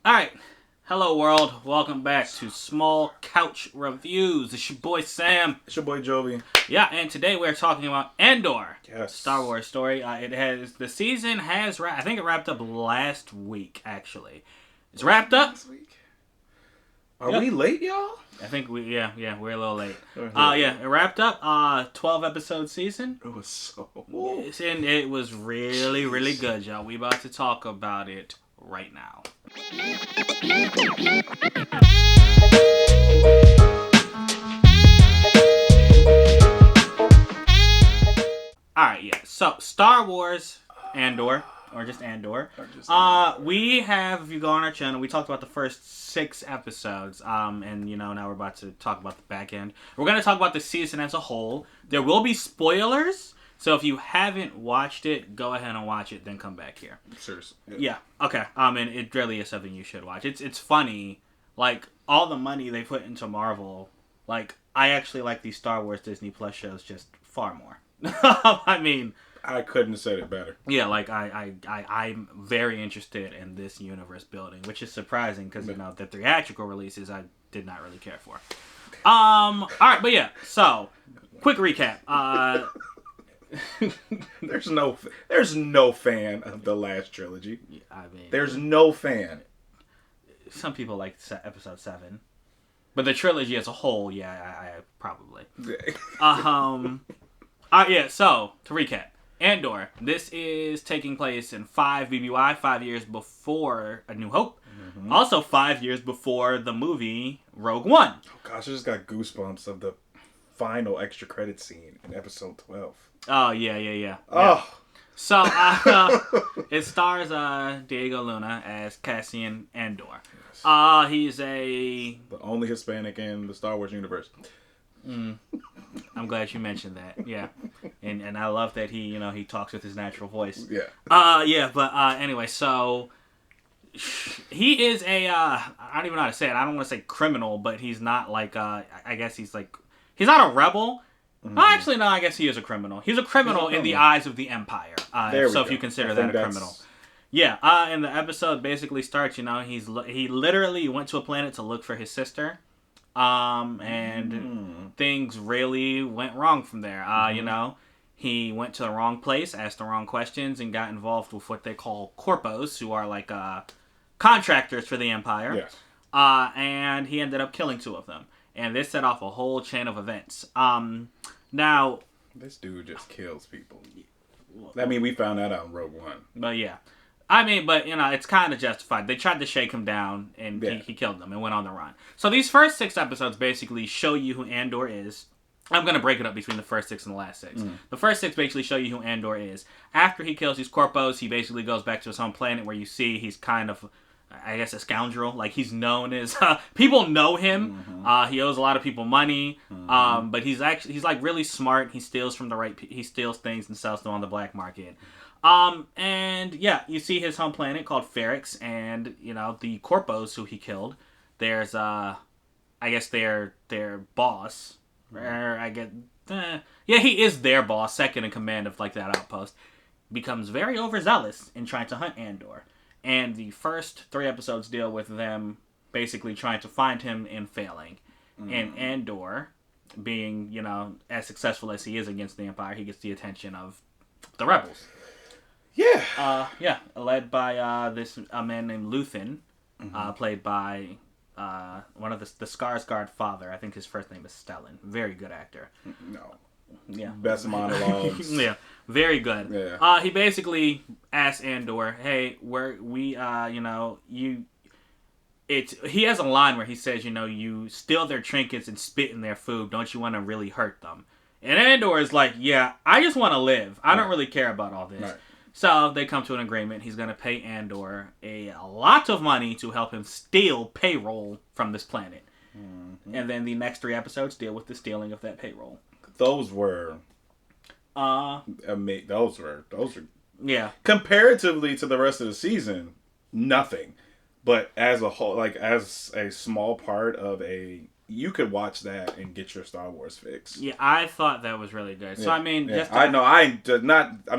All right. Hello, world. Welcome back to Small Couch Reviews. It's your boy Sam. It's your boy Jovi. Yeah, and today we're talking about Andor. Yes. Star Wars story. The season has I think it wrapped up last week, actually. It's wrapped up. Last week. Are we late, y'all? I think we're a little late. It wrapped up. 12 episode season. It was so. Yes, and it was really, really good, y'all. We about to talk about it right now. Alright, yeah. So, Star Wars Andor, or just Andor. We have, if you go on our channel, we talked about the first 6 episodes, and, now we're about to talk about the back end. We're going to talk about the season as a whole. There will be spoilers, so if you haven't watched it, go ahead and watch it, then come back here. Seriously. Yeah, okay. And it really is something you should watch. It's funny, like, all the money they put into Marvel, like, I actually like these Star Wars Disney Plus shows just far more. I mean, I couldn't have said it better. Yeah, like I'm very interested in this universe building, which is surprising because the theatrical releases I did not really care for. All right, but yeah. So, quick recap. There's no fan of the last trilogy. I mean, there's no fan. Some people like episode 7, but the trilogy as a whole, I probably. So, to recap, Andor. This is taking place in 5 BBY, 5 years before A New Hope. Mm-hmm. Also 5 years before the movie Rogue One. Oh gosh, I just got goosebumps of the final extra credit scene in episode 12. Oh, yeah. Oh. So, it stars Diego Luna as Cassian Andor. Yes. He's the only Hispanic in the Star Wars universe. I'm glad you mentioned that. Yeah, and I love that he talks with his natural voice. Yeah. Anyway, so he is I don't even know how to say it. I don't want to say criminal, but he's not like I guess he's not a rebel. Mm-hmm. Oh, actually, no. I guess he is a criminal. He's a criminal in the eyes of the Empire. If you consider that a criminal. Yeah. And the episode basically starts. He literally went to a planet to look for his sister. Things really went wrong from there. He went to the wrong place, asked the wrong questions, and got involved with what they call corpos, who are like contractors for the Empire. Yes. And he ended up killing 2 of them, and this set off a whole chain of events. Now this dude just kills people. I mean, we found that out in Rogue One. But yeah. It's kind of justified. They tried to shake him down, and he killed them and went on the run. So these first 6 episodes basically show you who Andor is. I'm going to break it up between the first 6 and the last 6. The first 6 basically show you who Andor is. After he kills these corpos, he basically goes back to his home planet where you see he's kind of, I guess, a scoundrel. Like, he's known as... people know him. Mm-hmm. He owes a lot of people money. Mm-hmm. But he's like really smart. He steals from he steals things and sells them on the black market. You see his home planet called Ferrix, and, the corpos who he killed. There's, I guess their boss, he is their boss, second in command of, like, that outpost, becomes very overzealous in trying to hunt Andor. And the first 3 episodes deal with them basically trying to find him and failing. And Andor, being, as successful as he is against the Empire, he gets the attention of the rebels. Yeah. Led by this man named Luthen, played by one of the Skarsgård father. I think his first name is Stellan. Very good actor. No. Yeah. Best monologues. Yeah. Very good. Yeah. He basically asks Andor, "Hey, he has a line where he says, you steal their trinkets and spit in their food. Don't you want to really hurt them?" And Andor is like, "Yeah, I just want to live. I don't really care about all this." Right. So they come to an agreement. He's going to pay Andor a lot of money to help him steal payroll from this planet. Mm-hmm. And then the next 3 episodes deal with the stealing of that payroll. Those were... Those were... Yeah. Comparatively to the rest of the season, nothing. But as a whole, like, as a small part of you could watch that and get your Star Wars fix. Yeah, I thought that was really good. So, I mean... I'm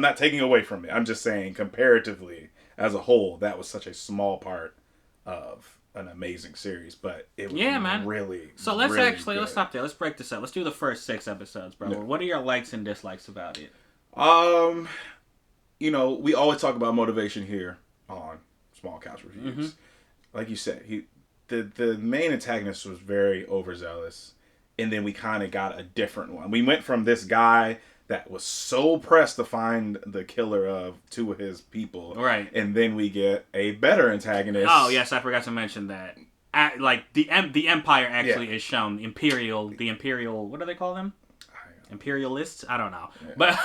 not taking away from it. I'm just saying, comparatively, as a whole, that was such a small part of an amazing series, but it was man. really, so let's really actually good. let's stop there. Let's break this up. Let's do the first 6 episodes, bro. Yeah. What are your likes and dislikes about it? You know, we always talk about motivation here on Small Couch Reviews. Mm-hmm. Like you said, the main antagonist was very overzealous, and then we kind of got a different one. We went from this guy that was so pressed to find the killer of 2 of his people, right? And then we get a better antagonist. Oh yes, I forgot to mention that. Like the Empire actually is shown. The Imperial. What do they call them? Imperialists? I don't know, but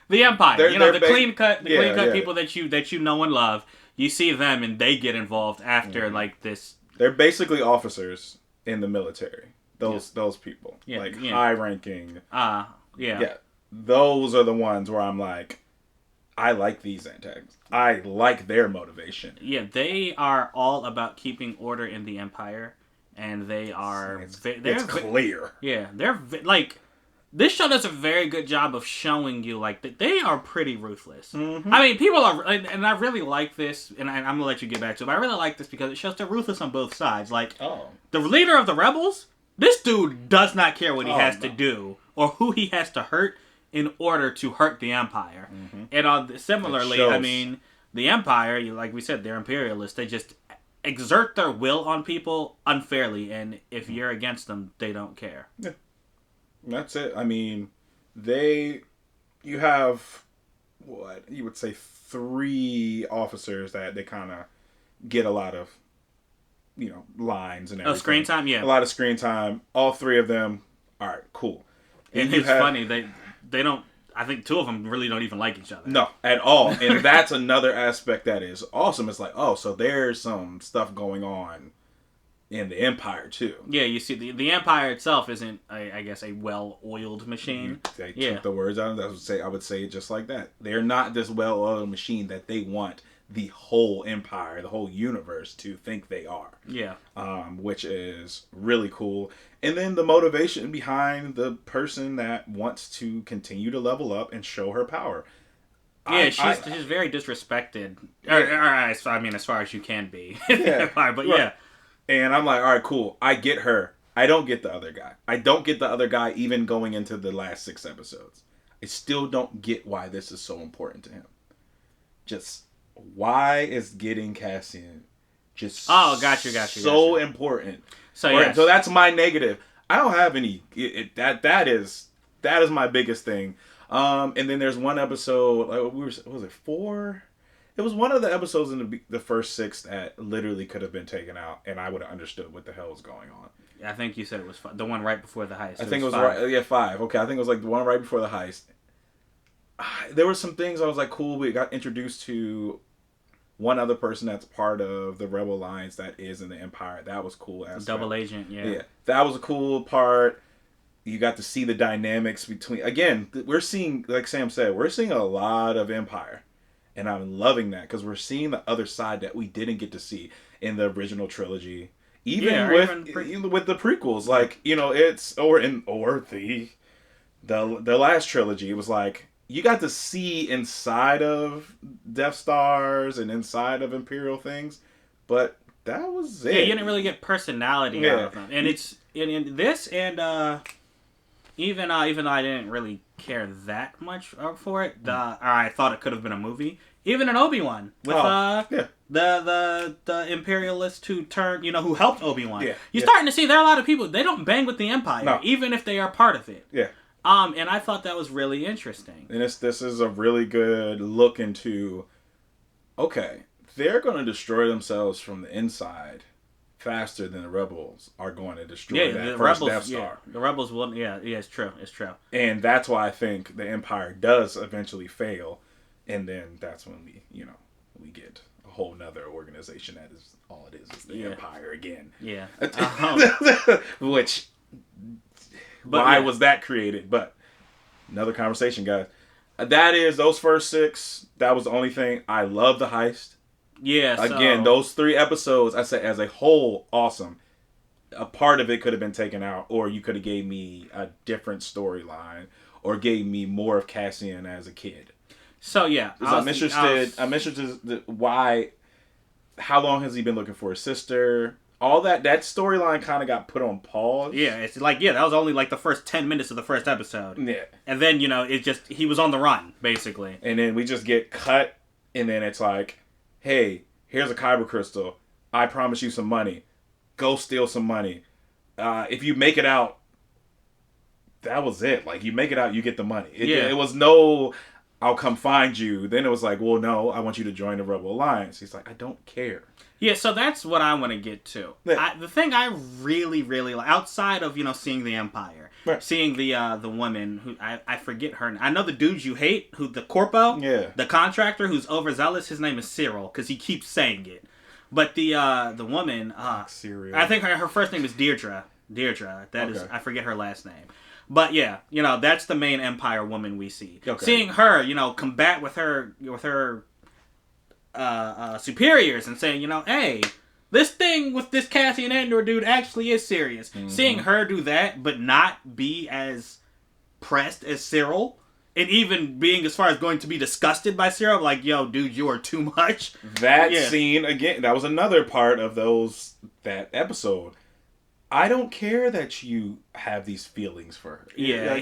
the Empire. The clean cut people that you know and love. You see them and they get involved after like this. They're basically officers in the military. Those people, high ranking. Yeah, those are the ones where I'm like, I like these antagonists. I like their motivation. Yeah, they are all about keeping order in the Empire, and they are. It's clear. Yeah, they're like. This show does a very good job of showing you like that they are pretty ruthless. Mm-hmm. I mean, people are, and I really like this, and I'm gonna let you get back to it. But I really like this because it shows they're ruthless on both sides. Like, the leader of the rebels, this dude does not care what he has to do or who he has to hurt in order to hurt the Empire. Mm-hmm. And similarly, I mean, the Empire, like we said, they're imperialists. They just exert their will on people unfairly, and if you're against them, they don't care. Yeah. That's it. I mean, you have, what, you would say 3 officers that they kind of get a lot of, lines and everything. Screen time, yeah. A lot of screen time. All 3 of them, all right, cool. And it's funny, they don't, I think 2 of them really don't even like each other. No, at all. And that's another aspect that is awesome. It's like, so there's some stuff going on in the Empire too. Yeah, you see, the Empire itself isn't, I guess, a well-oiled machine. They took the words out. I would say it just like that. They're not this well-oiled machine that they want the whole Empire, the whole universe to think they are. Yeah. Which is really cool. And then the motivation behind the person that wants to continue to level up and show her power. Yeah, she's very disrespected. As far as you can be. But yeah. And I'm like, all right, cool. I get her. I don't get the other guy. I don't get the other guy even going into the last 6 episodes. I still don't get why this is so important to him. Just, why is getting Cassian just got you. So important? So so that's my negative. I don't have any. That is my biggest thing. And then there's one episode. Was it 4? It was one of the episodes in the first 6 that literally could have been taken out, and I would have understood what the hell was going on. I think you said it was the one right before the heist. I think it was 5. Right. Yeah, 5. Okay, I think it was like the one right before the heist. There were some things I was like, cool. We got introduced to one other person that's part of the Rebel Alliance that is in the Empire. That was cool. Double agent, yeah. Yeah, that was a cool part. You got to see the dynamics between. Again, we're seeing, like Sam said, we're seeing a lot of Empire. And I'm loving that because we're seeing the other side that we didn't get to see in the original trilogy, even with the prequels. Like, it's the last trilogy. It was like you got to see inside of Death Stars and inside of Imperial things, but that was it. Yeah, you didn't really get personality out of them, and it's in this and even though I didn't really care that much for it, I thought it could have been a movie. Even in Obi-Wan with the imperialist who turned, who helped Obi-Wan. Yeah, You're starting to see there are a lot of people, they don't bang with the Empire, even if they are part of it. Yeah. And I thought that was really interesting. And this is a really good look into, okay, they're going to destroy themselves from the inside faster than the rebels are going to destroy that first Death Star. The rebels will, it's true. And that's why I think the Empire does eventually fail, and then that's when we get a whole nother organization that is all it is the Empire again. Yeah. Which, why was that created? But another conversation, guys. That is those first 6. That was the only thing. I love the heist. Yeah. Again, those 3 episodes, I say as a whole, awesome. A part of it could have been taken out, or you could have gave me a different storyline, or gave me more of Cassian as a kid. So yeah, I'm interested why how long has he been looking for his sister? All that storyline kind of got put on pause. Yeah, it's like, that was only like the first 10 minutes of the first episode. Yeah. And then, he was on the run, basically. And then we just get cut, and then it's like, hey, here's a kyber crystal. I promise you some money. Go steal some money. If you make it out, that was it. Like, you make it out, you get the money. It was no, I'll come find you. Then it was like, well, no, I want you to join the Rebel Alliance. He's like, I don't care. Yeah, so that's what I want to get to. Yeah. The thing I really, really like, outside of, seeing the Empire, right. seeing the woman, who I forget her name. I know the dude you hate, who the Corpo, the contractor who's overzealous, his name is Cyril, because he keeps saying it. But the woman, Cyril. I think her first name is Deirdre. Deirdre, is, I forget her last name. But yeah, that's the main Empire woman we see. Okay. Seeing her, combat with her superiors and saying, hey, this thing with this Cassian Andor dude actually is serious. Mm-hmm. Seeing her do that, but not be as pressed as Cyril, and even being as far as going to be disgusted by Cyril, like, yo, dude, you are too much. That scene, again, that was another part of that episode. I don't care that you have these feelings for her. Yeah,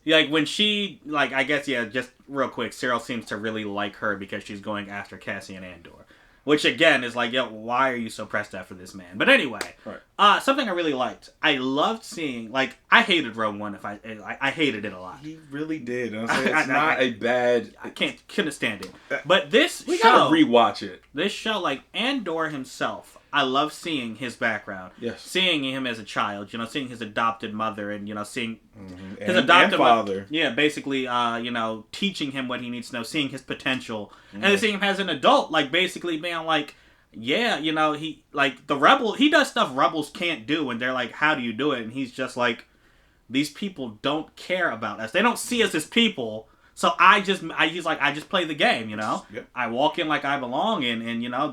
like when she, like, I guess, just real quick, Cyril seems to really like her because she's going after Cassian Andor. Which, again, is like, yo, why are you so pressed after this man? But anyway, right. Something I really liked. I loved seeing, like, I hated Rogue One. I hated it a lot. He really did. It's not a bad... I couldn't stand it. But this we gotta rewatch it. This show, like, Andor himself, I love seeing his background. Yes. Seeing him as a child, seeing his adopted mother and, seeing his adopted father. Yeah, basically, teaching him what he needs to know, seeing his potential. And then seeing him as an adult, like, basically being like, yeah, he, like, the rebel, he does stuff rebels can't do, and they're like, how do you do it? And he's just like, these people don't care about us. They don't see us as people. So he's like, I just play the game, Yep. I walk in like I belong, and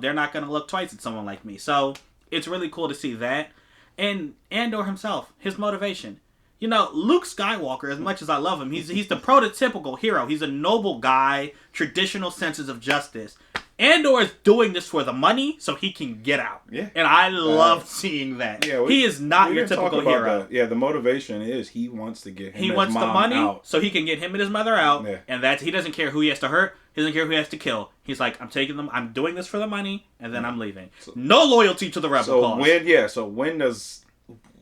they're not going to look twice at someone like me. So it's really cool to see that. And Andor himself, his motivation. Luke Skywalker, as much as I love him, he's the prototypical hero. He's a noble guy, traditional senses of justice. Andor is doing this for the money so he can get out. Yeah. And I love seeing that. Yeah, he is not your typical hero. That. Yeah, the motivation is he wants to get him He and wants his mom the money out. so he can get him and his mother out. Yeah. And he doesn't care who he has to hurt. He doesn't care who he has to kill. He's like, I'm taking them. I'm doing this for the money, and then I'm leaving. No loyalty to the rebel cause. So when does,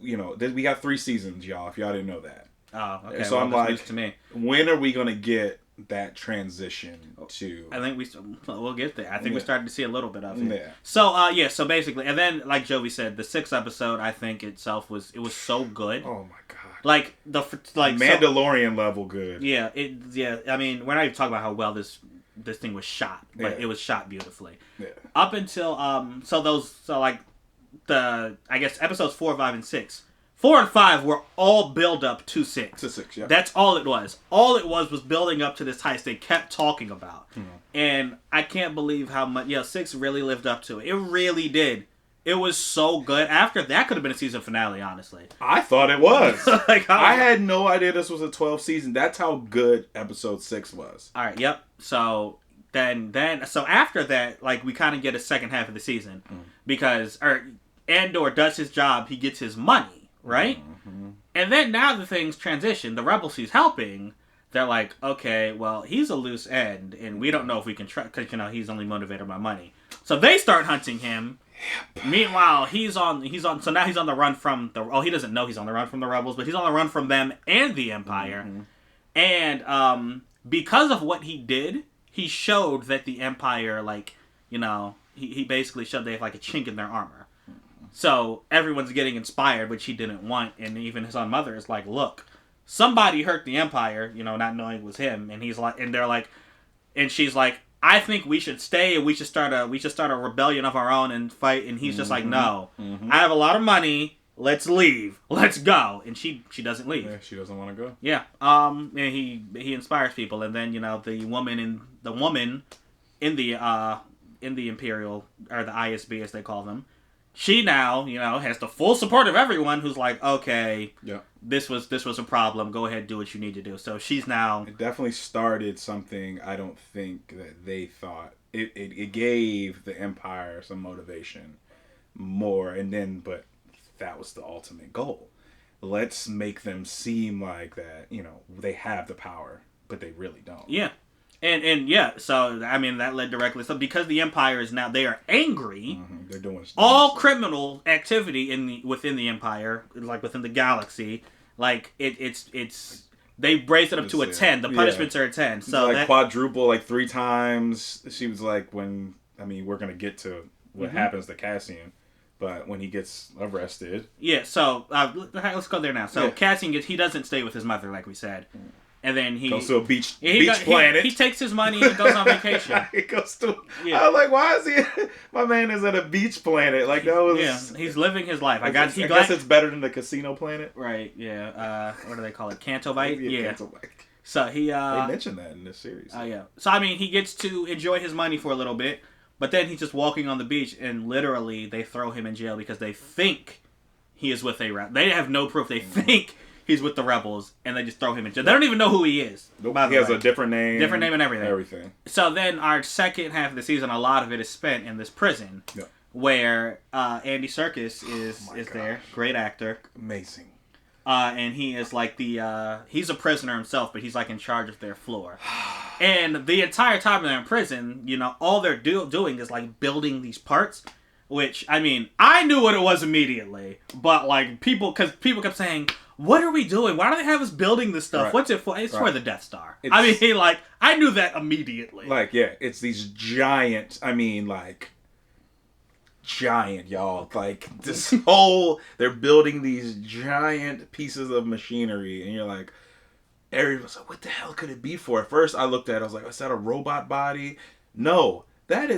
we got 3 seasons, y'all, if y'all didn't know that. Oh, okay. And so I'm like, to me. When are we going to get that transition to... I think we'll get there. I think we started to see a little bit of it. Yeah. So, so basically, and then, like Jovi said, the 6th episode, I think itself was so good. Oh my god. Like, Mandalorian level good. Yeah, I mean, we're not even talking about how well this thing was shot, but it was shot beautifully. Yeah. Up until, I guess episodes 4, 5, and 6. 4 and 5 were all build up to 6. To 6, yeah. That's all it was. All it was building up to this heist they kept talking about. Mm-hmm. And I can't believe how much... 6 really lived up to it. It really did. It was so good. After that could have been a season finale, honestly. I thought it was. I had no idea this was a 12 season. That's how good episode 6 was. All right, yep. So after that, like, we kind of get a second half of the season. Because Andor does his job. He gets his money. Right? Mm-hmm. And then now the things transition. The rebels he's helping, they're like, okay, well, he's a loose end, and we don't know if we can trust, because, he's only motivated by money. So they start hunting him. Yep. Meanwhile, so now he's on the run from he doesn't know he's on the run from the rebels, but he's on the run from them and the Empire. Mm-hmm. And because of what he did, he showed that the Empire, like, he basically showed they have, like, a chink in their armor. So everyone's getting inspired, which he didn't want, and even his own mother is like, "Look, somebody hurt the Empire," not knowing it was him. And he's like, and they're like, and she's like, "I think we should stay, and we should start a rebellion of our own and fight." And he's just like, "No, I have a lot of money. Let's leave. Let's go." And she doesn't leave. Yeah, she doesn't want to go. Yeah. And he inspires people, and then the woman in the Imperial, or the ISB as they call them. She now, has the full support of everyone who's like, okay, this was a problem. Go ahead, do what you need to do. So she's now... It definitely started something I don't think that they thought it gave the Empire some motivation more, but that was the ultimate goal. Let's make them seem like that, they have the power, but they really don't. Yeah. And yeah, so I mean that led directly. So because the Empire is now, they are angry. Mm-hmm. They're doing all criminal activity within the Empire, like within the galaxy, like it's they raised it up to a 10. The punishments are a 10. So like quadruple, like 3 times. She was like, we're gonna get to what happens to Cassian, but when he gets arrested. Yeah. So let's go there now. So Cassian he doesn't stay with his mother, like we said. And then he goes to a beach planet. He takes his money and goes on vacation. He goes to. Yeah. I was like, why is he? My man is at a beach planet. Like that was. Yeah, he's living his life. I guess it's better than the casino planet. Right. Yeah. What do they call it? Cantovite. Yeah. Cantovite. So he. They mentioned that in this series. Oh yeah. So I mean, he gets to enjoy his money for a little bit, but then he's just walking on the beach, and literally they throw him in jail because they think he is with a rebel. They have no proof. They think he's with the rebels, and they just throw him in jail. They don't even know who he is. Nope. He has a different name. Different name and everything. So then our second half of the season, a lot of it is spent in this prison where Andy Serkis is there. Great actor. Amazing. And he is like he's a prisoner himself, but he's like in charge of their floor. And the entire time they're in prison, all they're doing is like building these parts. Which, I mean, I knew what it was immediately, but like people kept saying, what are we doing? Why do they have us building this stuff? Right. What's it for? It's for the Death Star. I knew that immediately. It's these giant, giant, y'all. Like, they're building these giant pieces of machinery, and you're like, everyone's like, what the hell could it be for? At first, I looked at it, I was like, is that a robot body? No. They're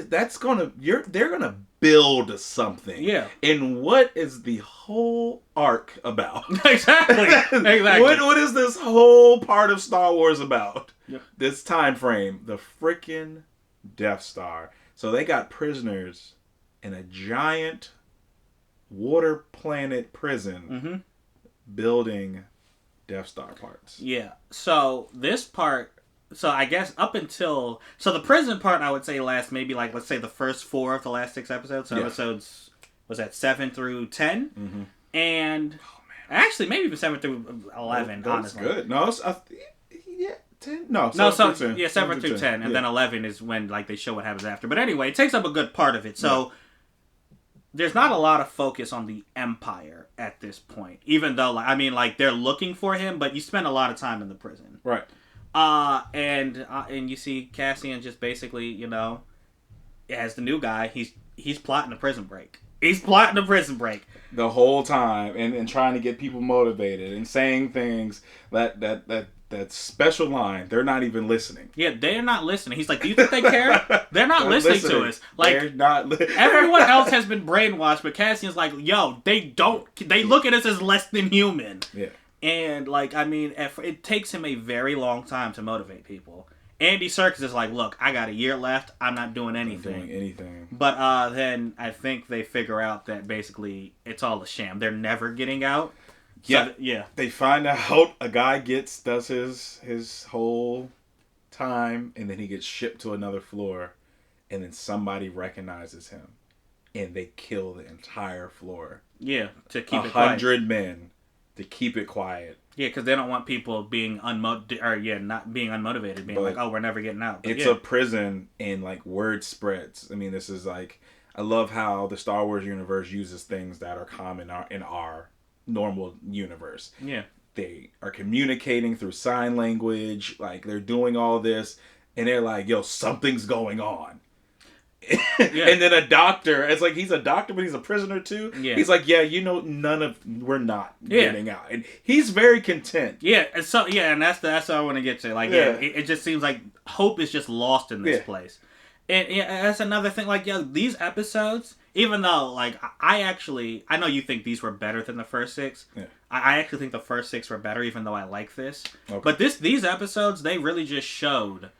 gonna build something. Yeah. And what is the whole arc about? Exactly. What is this whole part of Star Wars about? Yep. This time frame, the freaking Death Star. So they got prisoners in a giant water planet prison building Death Star parts. Yeah. So this part. So I guess up until... So the prison part, I would say, lasts maybe like, let's say the first 4 of the last 6 episodes. So episodes, was that 7 through 10? Mm-hmm. And actually, maybe even 7 through 11, honestly. That's good. No, 10? No, 7 through 10. Yeah, 7 through 10. And then 11 is when they show what happens after. But anyway, it takes up a good part of it. So there's not a lot of focus on the Empire at this point. Even though, they're looking for him, but you spend a lot of time in the prison. Right. And you see Cassian just basically, as the new guy, he's plotting a prison break. He's plotting a prison break the whole time, and trying to get people motivated and saying things that special line. They're not even listening. Yeah, they're not listening. He's like, do you think they care? They're not listening to us. Like, they're not. Everyone else has been brainwashed, but Cassian's like, yo, they don't. They look at us as less than human. Yeah. And, it takes him a very long time to motivate people. Andy Serkis is like, look, I got a year left. I'm not doing anything. But then I think they figure out that basically it's all a sham. They're never getting out. So They find out a guy does his whole time, and then he gets shipped to another floor, and then somebody recognizes him, and they kill the entire floor. Yeah, to keep it quiet. 100 men. To keep it quiet. Yeah, because they don't want people being not being unmotivated, being like, oh, we're never getting out. But it's a prison, and word spreads. I mean, this is I love how the Star Wars universe uses things that are common in our normal universe. Yeah. They are communicating through sign language, they're doing all this, and they're like, yo, something's going on. And then a doctor, it's like he's a doctor, but he's a prisoner too. Yeah. He's like, we're not getting out, and he's very content. Yeah, and and that's what I want to get to. It just seems like hope is just lost in this place, and that's another thing. These episodes, even though I know you think these were better than the first 6. Yeah. I actually think the first 6 were better, even though I like this. Okay. But these episodes, they really just showed.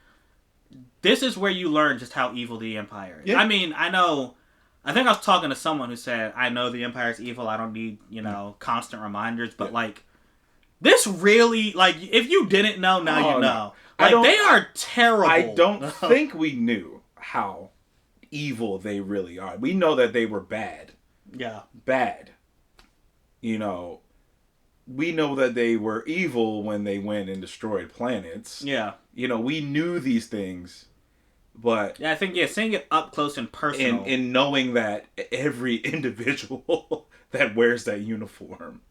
This is where you learn just how evil the Empire is. Yeah. I mean, I think I was talking to someone who said, I know the Empire is evil. I don't need, constant reminders. But, this really, if you didn't know, now you know. They are terrible. I don't think we knew how evil they really are. We know that they were bad. Yeah. Bad. You know, we know that they were evil when they went and destroyed planets. Yeah. You know, we knew these things, but... Yeah, I think, seeing it up close and personal. And knowing that every individual that wears that uniform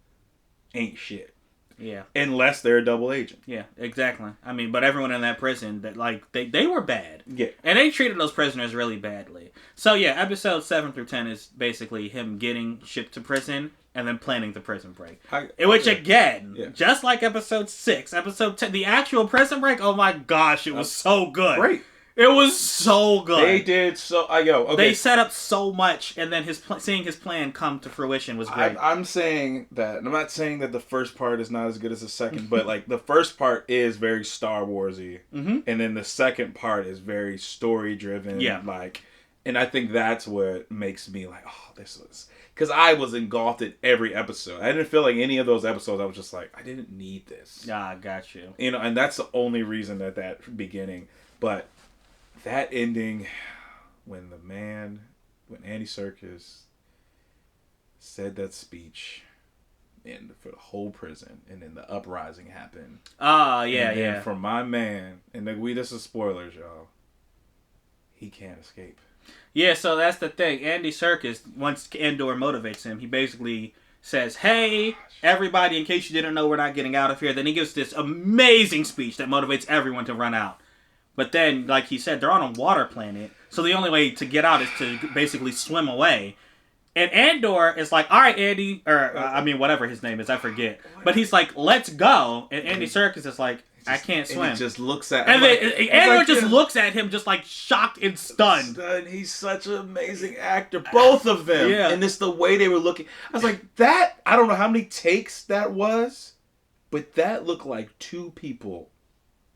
ain't shit. Yeah. Unless they're a double agent. Yeah, exactly. I mean, but everyone in that prison, that like they were bad. Yeah. And they treated those prisoners really badly. So yeah, episodes 7 through 10 is basically him getting shipped to prison and then planning the prison break. Which again, just like episode 6, episode 10, the actual prison break, oh my gosh, it was so good. Great. It was so good. They did so. Okay. They set up so much, and then seeing his plan come to fruition was great. I'm saying that. I'm not saying that the first part is not as good as the second, but like the first part is very Star Warsy, and then the second part is very story driven. Yeah. Like, and I think that's what makes me like, oh, this was, because I was engulfed in every episode. I didn't feel like any of those episodes. I was just like, I didn't need this. Ah, got you. You know, and that's the only reason that beginning, but. That ending, when Andy Serkis said that speech, for the whole prison, and then the uprising happened. Yeah. For my man, and this is spoilers, y'all. He can't escape. Yeah, so that's the thing. Andy Serkis, once Andor motivates him, he basically says, "Hey, everybody! In case you didn't know, we're not getting out of here." Then he gives this amazing speech that motivates everyone to run out. But then, like he said, they're on a water planet, so the only way to get out is to basically swim away. And Andor is like, all right, Andy, or whatever his name is, I forget. But he's like, let's go. And Andy Serkis is like, I can't swim. And he just looks at him. And Andor just looks at him just like shocked and stunned. He's such an amazing actor. Both of them. Yeah. And it's the way they were looking. I was like, that, I don't know how many takes that was, but that looked like two people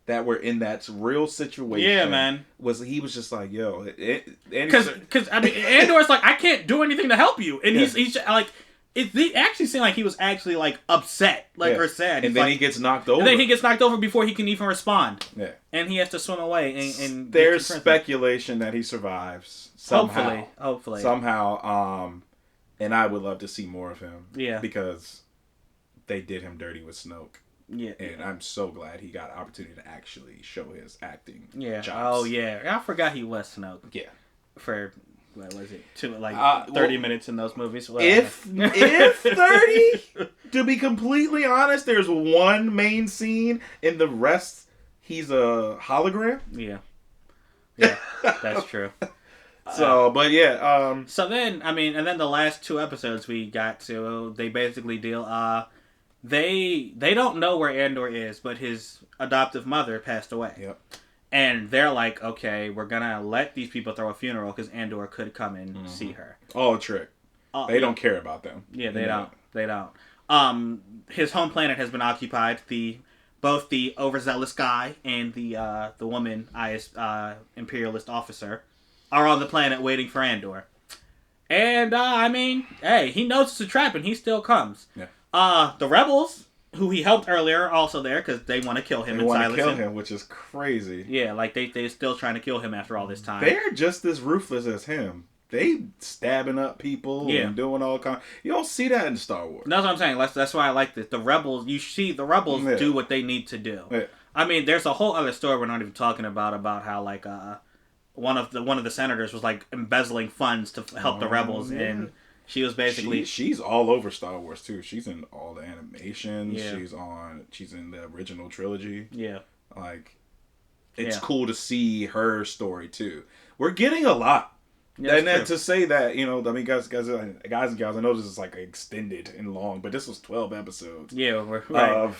that were in that real situation. Yeah, man. He was just like, yo. Because Andor's like, I can't do anything to help you. And he's like, it actually seemed like he was actually like upset, or sad. And then he gets knocked over. And then he gets knocked over before he can even respond. Yeah. And he has to swim away. And there's speculation that he survives somehow. Hopefully. Somehow. And I would love to see more of him. Yeah. Because they did him dirty with Snoke. Yeah. And I'm so glad he got an opportunity to actually show his acting. Yeah. Chops. Oh, yeah. I forgot he was Snoke. Yeah. For, what was it? 30 minutes in those movies. If 30, to be completely honest, there's one main scene, and the rest, he's a hologram. Yeah. Yeah, that's true. So, but yeah. So then, and then the last 2 episodes we got to, they basically deal, they don't know where Andor is, but his adoptive mother passed away. Yep. And they're like, okay, we're gonna let these people throw a funeral because Andor could come and see her. All a trick. They don't care about them. Yeah, they don't. They don't. His home planet has been occupied. Both the overzealous guy and the woman, imperialist officer, are on the planet waiting for Andor. And hey, he knows it's a trap, and he still comes. Yeah. The rebels, who he helped earlier, are also there because they want to kill him. They want to kill him, which is crazy. Yeah, like they're still trying to kill him after all this time. They're just as ruthless as him. They stabbing up people and doing all kinds. You don't see that in Star Wars. That's what I'm saying. That's why I like this. The rebels. You see the rebels do what they need to do. Yeah. There's a whole other story we're not even talking about how like one of the senators was like embezzling funds to help the rebels and. She was basically she's all over Star Wars too. She's in all the animations. Yeah. She's in the original trilogy. Yeah. Like it's cool to see her story too. We're getting a lot. Yeah, and then to say that, guys and gals, I know this is like extended and long, but this was 12 episodes. Yeah, we're trying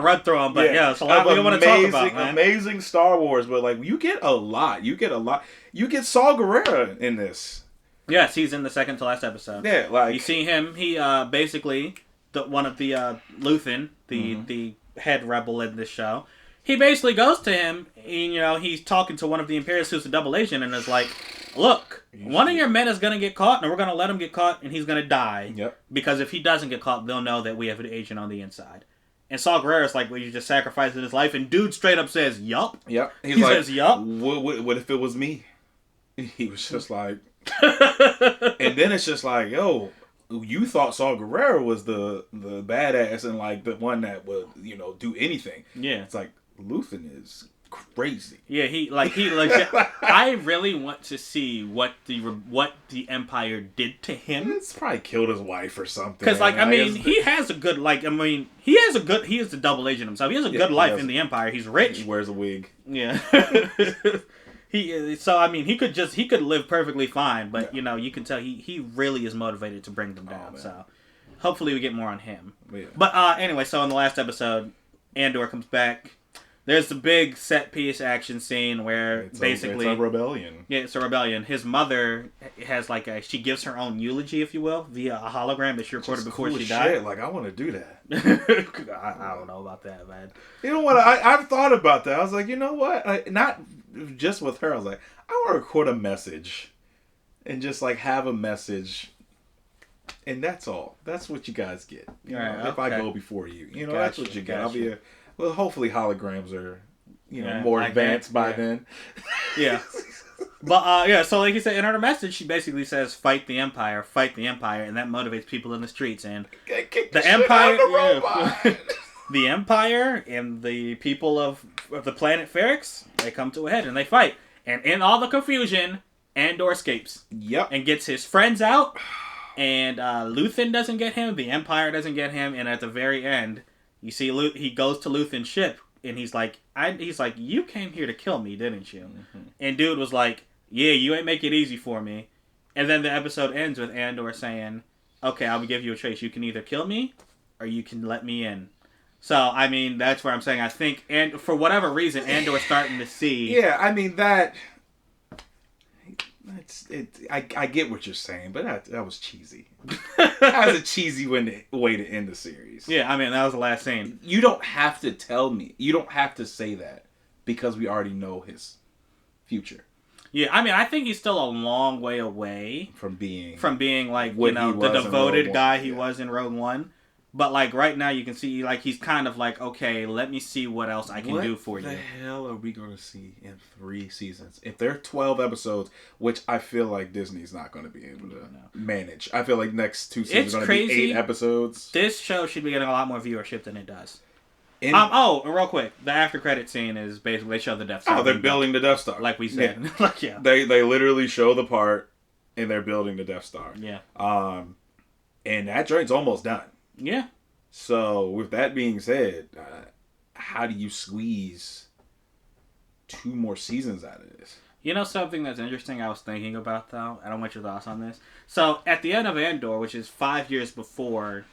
to run through them, but it's a lot we don't want to talk about, man. Amazing Star Wars, but like you get a lot. You get Saw Gerrera in this. Yes, he's in the second to last episode. Yeah, like you see him. He basically one of the Luthen, the head rebel in this show. He basically goes to him, and he's talking to one of the Imperials who's a double agent, and is like, "Look, one of your men is gonna get caught, and we're gonna let him get caught, and he's gonna die. Yep. Because if he doesn't get caught, they'll know that we have an agent on the inside." And Saw Gerrera's like, "Well, you just sacrificing his life," and dude straight up says, "Yup." Yep. He says, "Yup." What if it was me? he was just like, and then it's just like, yo, you thought Saul Guerrero was the badass and like the one that would, do anything. Yeah. It's like Luthen is crazy. Yeah, he legit. I really want to see what the Empire did to him. It's probably killed his wife or something. Because he has a good he is a double agent himself. He has a good life in the Empire. He's rich. He wears a wig. Yeah. He could live perfectly fine, but you can tell he really is motivated to bring them down. So hopefully we get more on him. Yeah. But anyway, so in the last episode, Andor comes back. There's the big set piece action scene where it's a rebellion. Yeah, it's a rebellion. His mother has she gives her own eulogy, if you will, via a hologram that she recorded before she died. Shit. Like, I want to do that. I don't know about that, man. You know what? I've thought about that. I was like, you know what? Not just with her. I was like, I want to record a message and just like have a message. And that's all. That's what you guys get. If I go before you. That's what you get. I'll be well, hopefully holograms are, more advanced by then. Yeah. But, so like you said, in her message, she basically says, fight the Empire, and that motivates people in the streets. And the Empire, the Empire and the people of the planet Ferrix, they come to a head and they fight. And in all the confusion, Andor escapes. Yep. And gets his friends out, and Luthen doesn't get him, the Empire doesn't get him, and at the very end, you see, he goes to Luthen's ship, and he's like, you came here to kill me, didn't you? Mm-hmm. And dude was like, yeah, you ain't make it easy for me. And then the episode ends with Andor saying, okay, I'll give you a choice. You can either kill me, or you can let me in. So, that's where I'm saying, I think, and for whatever reason, Andor's starting to see... Yeah, I get what you're saying, but that was cheesy. That was a cheesy way to end the series. Yeah, that was the last scene. You don't have to tell me. You don't have to say that because we already know his future. Yeah, I think he's still a long way away from being like, the devoted guy he was in Rogue One. But, like, right now you can see, like, he's kind of like, okay, let me see what else I can do for you. What the hell are we going to see in 3 seasons? If there are 12 episodes, which I feel like Disney's not going to be able to manage. I feel like next 2 seasons are going to be 8 episodes. This show should be getting a lot more viewership than it does. And real quick, the after credit scene is basically, they show the Death Star. Oh, they're building the Death Star. Like we said. Yeah. They literally show the part, and they're building the Death Star. Yeah. And that joint's almost done. Yeah. So, with that being said, how do you squeeze 2 more seasons out of this? Something that's interesting I was thinking about, though? I don't want your thoughts on this. So, at the end of Andor, which is 5 years before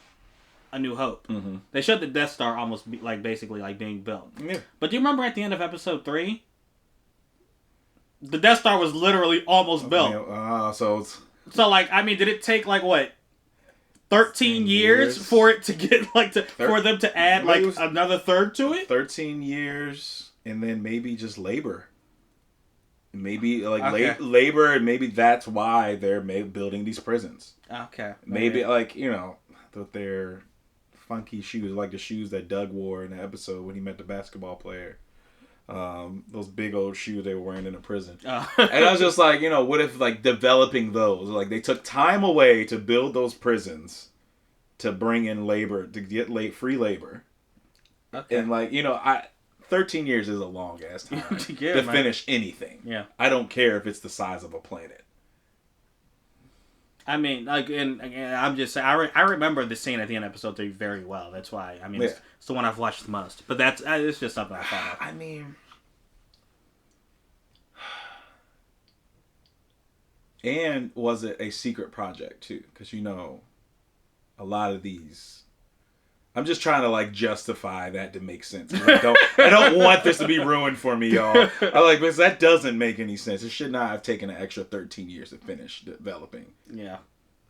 A New Hope, mm-hmm. they showed the Death Star almost basically being built. Yeah. But do you remember at the end of episode 3? The Death Star was literally almost built. So, did it take, what? 13 years for it to get for them to add another third to it? 13 years and then maybe just labor. Maybe labor, and maybe that's why they're building these prisons. Okay. Maybe with their funky shoes, like the shoes that Doug wore in the episode when he met the basketball player. Those big old shoes they were wearing in a prison. Oh. And I was just like, what if developing those, they took time away to build those prisons to bring in labor, to get free labor. Okay. And 13 years is a long ass time to finish anything. Yeah. I don't care if it's the size of a planet. And I'm just saying, I remember the scene at the end of episode 3 very well. That's why, it's the one I've watched the most. But it's just something I thought of. And was it a secret project, too? Because, a lot of these... I'm just trying to, justify that to make sense. I don't want this to be ruined for me, y'all. Because that doesn't make any sense. It should not have taken an extra 13 years to finish developing. Yeah.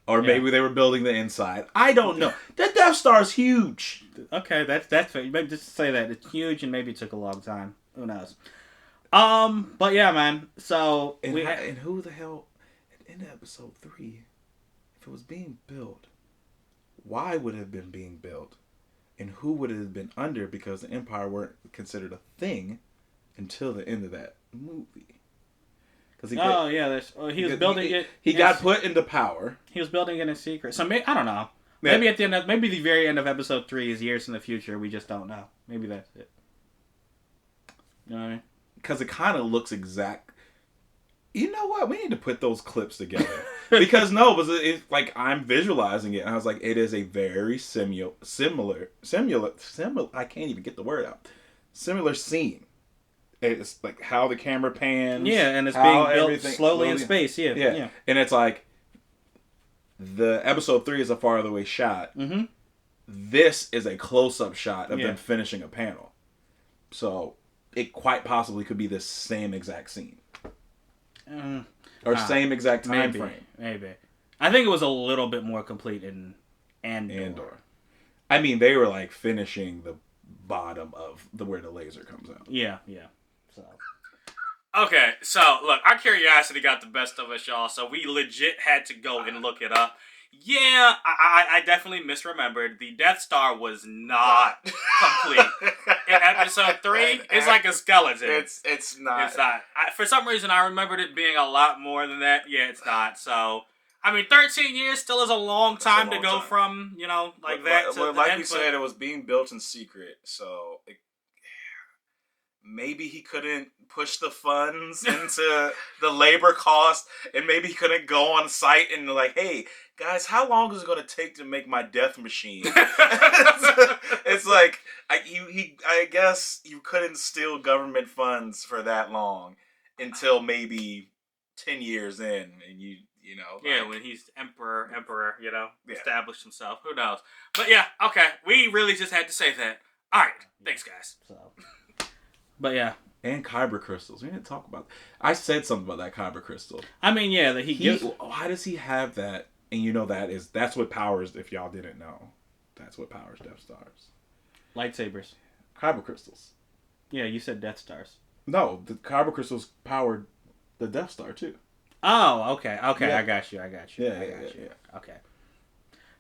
Or maybe they were building the inside. I don't know. That Death Star is huge. Okay, that's fair. Maybe just say that it's huge, and maybe it took a long time. Who knows? But yeah, man. So and who the hell in episode 3, if it was being built, why would it have been being built, and who would it have been under? Because the Empire weren't considered a thing until the end of that movie. he was building it. He got put into power. He was building it in secret. So I don't know. Maybe at the end maybe the very end of episode 3 is years in the future. We just don't know. Maybe that's it. You know what I mean? Because it kind of looks exact. You know what? We need to put those clips together. Because it's like I'm visualizing it, and I was like, it is a very similar. I can't even get the word out. Similar scene. It's like how the camera pans. Yeah, and it's being built slowly in space. Yeah. And it's like the episode 3 is a farther away shot. Mm-hmm. This is a close-up shot of them finishing a panel. So it quite possibly could be the same exact scene. Or same exact time frame. Maybe. I think it was a little bit more complete in Andor. I mean, they were like finishing the bottom of where the laser comes out. Yeah. So. Okay, so look, our curiosity got the best of us, y'all. So we legit had to go and look it up. Yeah, I definitely misremembered. The Death Star was not complete. In episode 3, it's like a skeleton. It's not. It's not. For some reason, I remembered it being a lot more than that. Yeah, it's not. So, I mean, 13 years still is a long time to go from, that to like we said, it was being built in secret. So, maybe he couldn't push the funds into the labor cost, and maybe he couldn't go on site and like, hey, guys, how long is it going to take to make my death machine? It's like, I guess you couldn't steal government funds for that long until maybe 10 years in, and you know. Yeah, when he's emperor, established himself. Who knows? But yeah, okay. We really just had to say that. All right. Thanks, guys. But yeah. And kyber crystals. We didn't talk about that. I said something about that kyber crystal. I mean, yeah, that he gives. Why does he have that? And that's what powers, if y'all didn't know, that's what powers Death Stars. Lightsabers. Kyber crystals. Yeah, you said Death Stars. No, the kyber crystals powered the Death Star too. Oh, okay. Yeah. I got you. Yeah. Okay.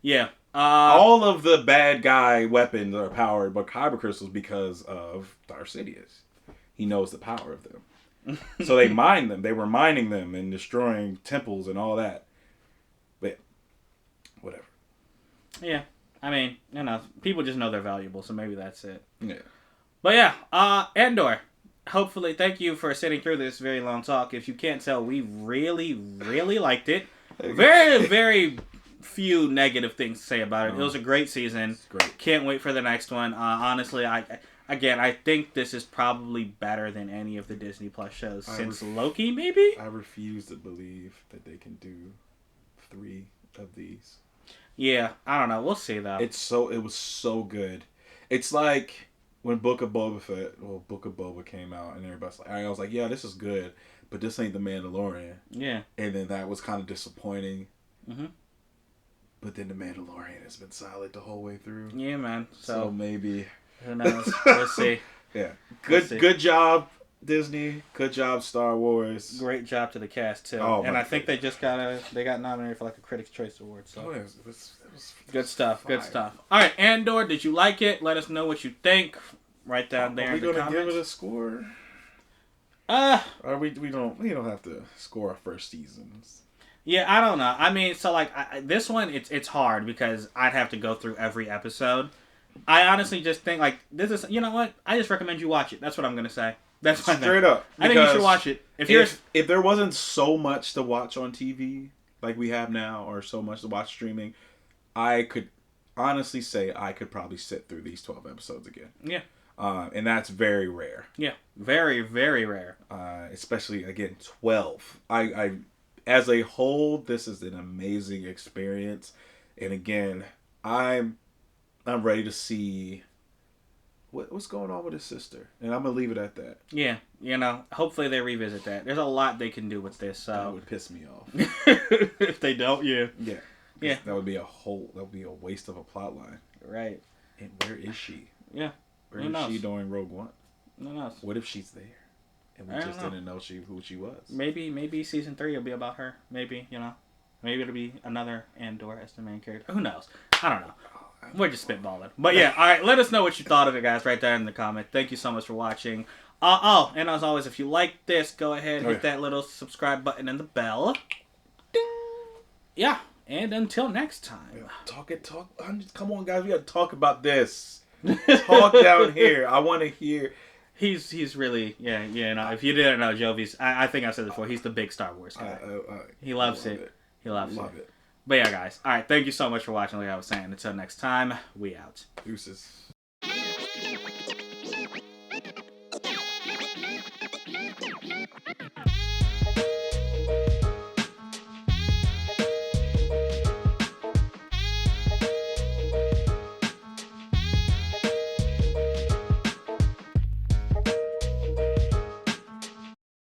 Yeah. All of the bad guy weapons are powered by kyber crystals because of Darth Sidious. He knows the power of them. So they mine them. They were mining them and destroying temples and all that. But whatever. Yeah. I mean, people just know they're valuable, so maybe that's it. Yeah. But yeah, Andor. Hopefully, thank you for sitting through this very long talk. If you can't tell, we really, really liked it. Very, very few negative things to say about it. It was a great season. It's great. Can't wait for the next one. Honestly, I think this is probably better than any of the Disney Plus shows since Loki, maybe? I refuse to believe that they can do 3 of these. Yeah, I don't know. We'll see, though. It was so good. It's like when Book of Boba came out, and everybody's like, I was like, yeah, this is good, but this ain't The Mandalorian. Yeah. And then that was kind of disappointing. Mm-hmm. But then The Mandalorian has been solid the whole way through. Yeah, man. So maybe. Who knows? We'll see. Yeah. Good job, Disney. Good job, Star Wars. Great job to the cast, too. And I think they got nominated for like a Critics' Choice Award. So. It was good stuff. Fire. Good stuff. All right, Andor, did you like it? Let us know what you think. Right down there in the comments. Are we going to give it a score? Or we don't have to score our first seasons. Yeah, I don't know. I mean, so like this one, it's hard because I'd have to go through every episode. I honestly just think like this is, you know what? I just recommend you watch it. That's what I'm gonna say. That's my straight up. I think you should watch it. If there wasn't so much to watch on TV like we have now, or so much to watch streaming, I could honestly say I could probably sit through these 12 episodes again. Yeah. And that's very rare. Yeah, very, very rare. Especially again 12. I as a whole, this is an amazing experience, and again, I'm ready to see what's going on with his sister, and I'm gonna leave it at that. Yeah, hopefully they revisit that. There's a lot they can do with this. So that would piss me off if they don't. Yeah. That would be a waste of a plot line. Right. And where is she? Yeah. Where is she during Rogue One? Who knows? What if she's there? And we just didn't know who she was. Maybe season 3 will be about her. Maybe, Maybe it'll be another Andor as the main character. Who knows? I don't know. We're just spitballing. But yeah, all right. Let us know what you thought of it, guys, right there in the comment. Thank you so much for watching. And as always, if you like this, go ahead and hit that little subscribe button and the bell. Ding. Yeah, and until next time. Talk. Come on, guys, we gotta talk about this. Talk down here. I want to hear. He's really, if you didn't know, Jovi's, I think I said it before, he's the big Star Wars guy. He loves it. He loves it. But yeah, guys. All right, thank you so much for watching. Like I was saying, until next time, we out. Deuces.